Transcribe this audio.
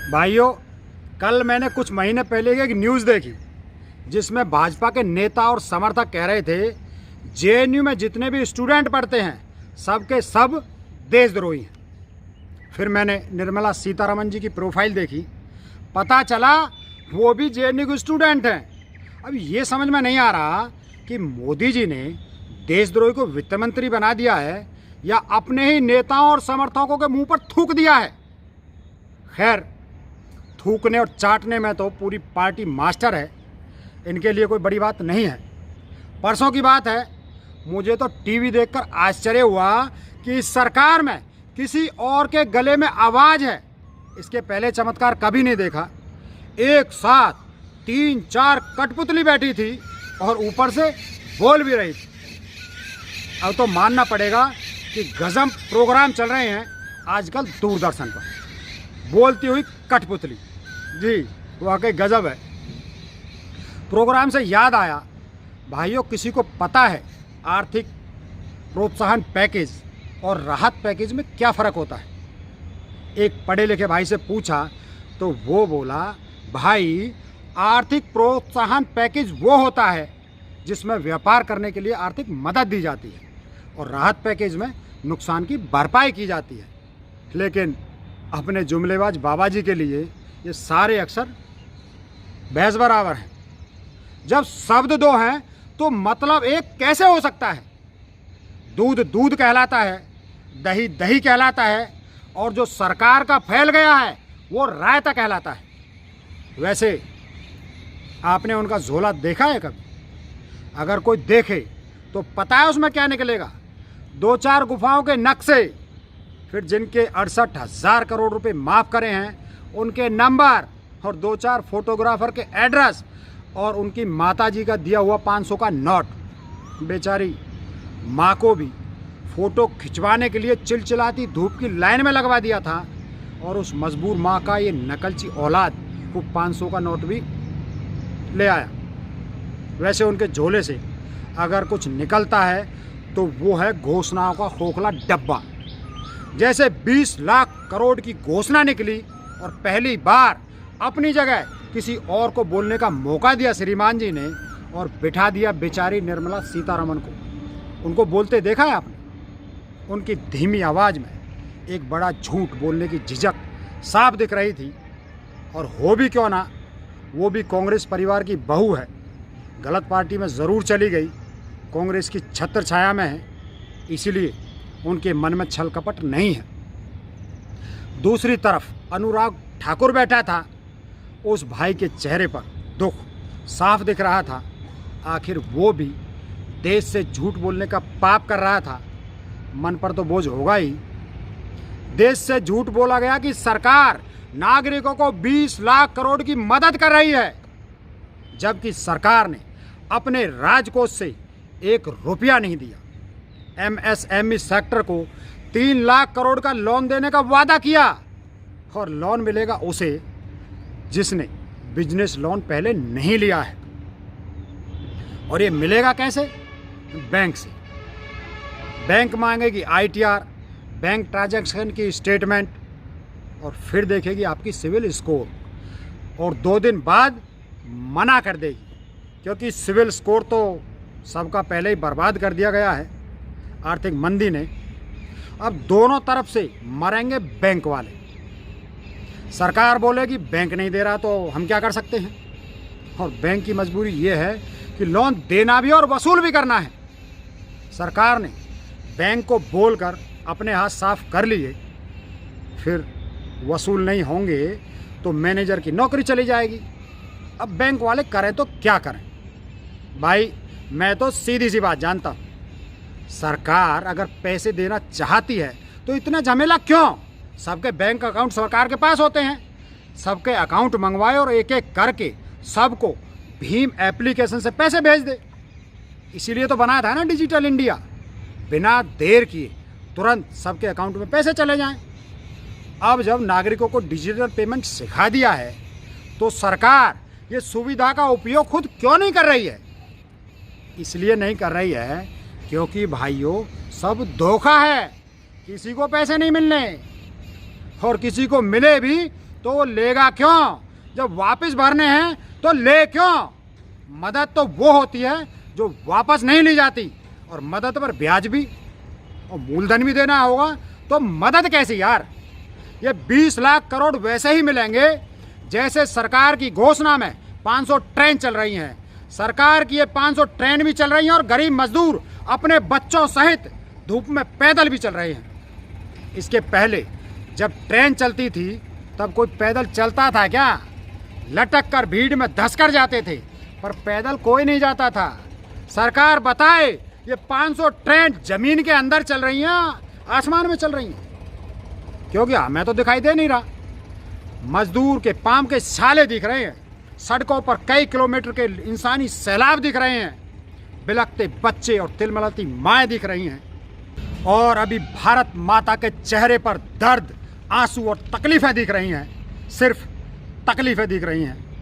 भाइयों, कल मैंने कुछ महीने पहले एक न्यूज़ देखी जिसमें भाजपा के नेता और समर्थक कह रहे थे जेएनयू में जितने भी स्टूडेंट पढ़ते हैं सब के सब देशद्रोही हैं। फिर मैंने निर्मला सीतारमण जी की प्रोफाइल देखी, पता चला वो भी जेएनयू के स्टूडेंट हैं। अब ये समझ में नहीं आ रहा कि मोदी जी ने देशद्रोही को वित्त मंत्री बना दिया है या अपने ही नेताओं और समर्थकों के मुंह पर थूक दिया है। खैर, थूकने और चाटने में तो पूरी पार्टी मास्टर है, इनके लिए कोई बड़ी बात नहीं है। परसों की बात है, मुझे तो टीवी देखकर आश्चर्य हुआ कि इस सरकार में किसी और के गले में आवाज़ है। इसके पहले चमत्कार कभी नहीं देखा। एक साथ 3-4 कठपुतली बैठी थी और ऊपर से बोल भी रही थी। अब तो मानना पड़ेगा कि गजब प्रोग्राम चल रहे हैं आजकल दूरदर्शन पर। बोलती हुई कठपुतली, जी वाकई गजब है। प्रोग्राम से याद आया, भाइयों, किसी को पता है आर्थिक प्रोत्साहन पैकेज और राहत पैकेज में क्या फ़र्क होता है? एक पढ़े लिखे भाई से पूछा तो वो बोला, भाई, आर्थिक प्रोत्साहन पैकेज वो होता है जिसमें व्यापार करने के लिए आर्थिक मदद दी जाती है और राहत पैकेज में नुकसान की भरपाई की जाती है। लेकिन अपने जुमलेबाज बाबा जी के लिए ये सारे अक्षर भैंस बराबर हैं। जब शब्द दो हैं तो मतलब एक कैसे हो सकता है? दूध दूध कहलाता है, दही दही कहलाता है और जो सरकार का फैल गया है वो रायता कहलाता है। वैसे आपने उनका झोला देखा है कभी? अगर कोई देखे तो पता है उसमें क्या निकलेगा? 2-4 गुफाओं के नक्शे, फिर जिनके 68,000 करोड़ रुपए माफ़ करे हैं उनके नंबर और 2-4 फोटोग्राफर के एड्रेस और उनकी माताजी का दिया हुआ 500 का नोट। बेचारी माँ को भी फ़ोटो खिंचवाने के लिए चिलचिलाती धूप की लाइन में लगवा दिया था और उस मजबूर माँ का ये नकलची औलाद वो 500 का नोट भी ले आया। वैसे उनके झोले से अगर कुछ निकलता है तो वो है घोषणाओं का खोखला डब्बा। जैसे 20 लाख करोड़ की घोषणा निकली और पहली बार अपनी जगह किसी और को बोलने का मौका दिया श्रीमान जी ने और बिठा दिया बेचारी निर्मला सीतारमण को। उनको बोलते देखा है आपने? उनकी धीमी आवाज़ में एक बड़ा झूठ बोलने की झिझक साफ दिख रही थी। और हो भी क्यों ना, वो भी कांग्रेस परिवार की बहू है, गलत पार्टी में ज़रूर चली गई, कांग्रेस की छत्र छाया में है, इसीलिए उनके मन में छल कपट नहीं है। दूसरी तरफ अनुराग ठाकुर बैठा था, उस भाई के चेहरे पर दुख साफ दिख रहा था। आखिर वो भी देश से झूठ बोलने का पाप कर रहा था, मन पर तो बोझ होगा ही। देश से झूठ बोला गया कि सरकार नागरिकों को 20 लाख करोड़ की मदद कर रही है, जबकि सरकार ने अपने राजकोष से 1 रुपया नहीं दिया। एमएसएमई सेक्टर को 3 लाख करोड़ का लोन देने का वादा किया और लोन मिलेगा उसे जिसने बिजनेस लोन पहले नहीं लिया है। और ये मिलेगा कैसे? बैंक से। बैंक मांगेगी आईटीआर, बैंक ट्रांजैक्शन की स्टेटमेंट और फिर देखेगी आपकी सिविल स्कोर और 2 दिन बाद मना कर देगी, क्योंकि सिविल स्कोर तो सबका पहले ही बर्बाद कर दिया गया है आर्थिक मंदी ने। अब दोनों तरफ से मरेंगे बैंक वाले। सरकार बोलेगी बैंक नहीं दे रहा तो हम क्या कर सकते हैं, और बैंक की मजबूरी ये है कि लोन देना भी और वसूल भी करना है। सरकार ने बैंक को बोलकर अपने हाथ साफ कर लिए, फिर वसूल नहीं होंगे तो मैनेजर की नौकरी चली जाएगी। अब बैंक वाले करें तो क्या करें? भाई, मैं तो सीधी सी बात जानता हूँ, सरकार अगर पैसे देना चाहती है तो इतना झमेला क्यों? सबके बैंक अकाउंट सरकार के पास होते हैं, सबके अकाउंट मंगवाए और एक एक करके सबको भीम एप्लीकेशन से पैसे भेज दे। इसीलिए तो बनाया था ना डिजिटल इंडिया, बिना देर किए तुरंत सबके अकाउंट में पैसे चले जाएं। अब जब नागरिकों को डिजिटल पेमेंट सिखा दिया है तो सरकार ये सुविधा का उपयोग खुद क्यों नहीं कर रही है? इसलिए नहीं कर रही है क्योंकि भाइयों, सब धोखा है। किसी को पैसे नहीं मिलने और किसी को मिले भी तो वो लेगा क्यों? जब वापस भरने हैं तो ले क्यों? मदद तो वो होती है जो वापस नहीं ली जाती, और मदद पर ब्याज भी और मूलधन भी देना होगा, तो मदद कैसी यार? ये 20 लाख करोड़ वैसे ही मिलेंगे जैसे सरकार की घोषणा में 500 ट्रेन चल रही हैं। सरकार की ये 500 ट्रेन भी चल रही हैं और गरीब मजदूर अपने बच्चों सहित धूप में पैदल भी चल रहे हैं। इसके पहले जब ट्रेन चलती थी तब कोई पैदल चलता था क्या? लटक कर भीड़ में धंसकर जाते थे, पर पैदल कोई नहीं जाता था। सरकार बताए ये 500 ट्रेन जमीन के अंदर चल रही हैं, आसमान में चल रही हैं? क्योंकि हमें तो दिखाई दे नहीं रहा। मजदूर के पांव के छाले दिख रहे हैं, सड़कों पर कई किलोमीटर के इंसानी सैलाब दिख रहे हैं, बिलखते बच्चे और तिलमिलाती माएँ दिख रही हैं, और अभी भारत माता के चेहरे पर दर्द, आंसू और तकलीफें दिख रही हैं। सिर्फ तकलीफें दिख रही हैं।